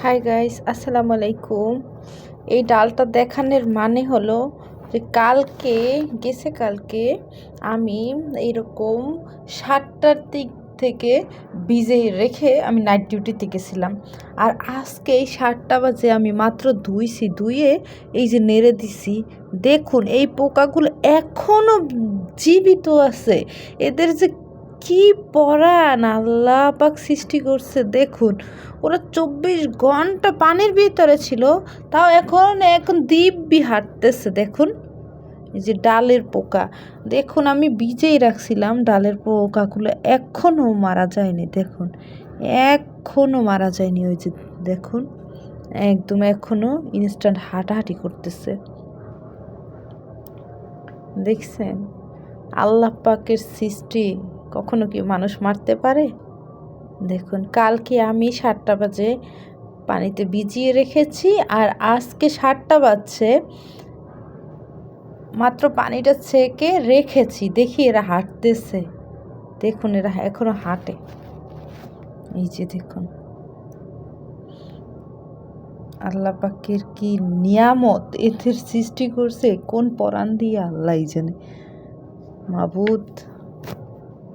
Hi guys, আসসালামু আলাইকুম। এই ডালটা দেখানোর মানে হলো যে কালকে আমি এইরকম 7টার দিক থেকে ভিজে রেখে আমি নাইট ডিউটিতে গেছিলাম। আর আজকে এই 7টা বাজে আমি মাত্র ধুয়ে এই যে নেড়ে দিছি। দেখুন এই পোকাগুলো এখনো জীবিত আছে। এদের যে কি পরাণ আল্লাহ পাক সৃষ্টি করছে দেখুন। ওরা 24 ঘন্টা পানির ভিতরে ছিল, তাও এখন দিব্যি হাঁটতেছে দেখুন। এই যে ডালের পোকা দেখুন, আমি বীজেই রাখছিলাম ডালের পোকাগুলো এখনও মারা যায়নি দেখুন, এখনও মারা যায়নি। ওই যে দেখুন একদম এখনও ইনস্ট্যান্ট হাঁটাহাঁটি করতেছে। দেখছেন আল্লাহ পাকের সৃষ্টি, কখনো কি মানুষ মারতে পারে? দেখুন কালকে আমি 7টা বাজে পানিতে ভিজিয়ে রেখেছি, আর আজকে 7টা বাজছে মাত্র পানিটা ছেঁকে রেখেছি। দেখি এরা হাঁটতেছে, দেখুন এরা এখনো হাঁটে। এই যে দেখুন আল্লাহ পাকের কি নিয়ামত, এদের সৃষ্টি করছে কোন পরাণ দিয়ে আল্লাহই জানে। মাবুদ।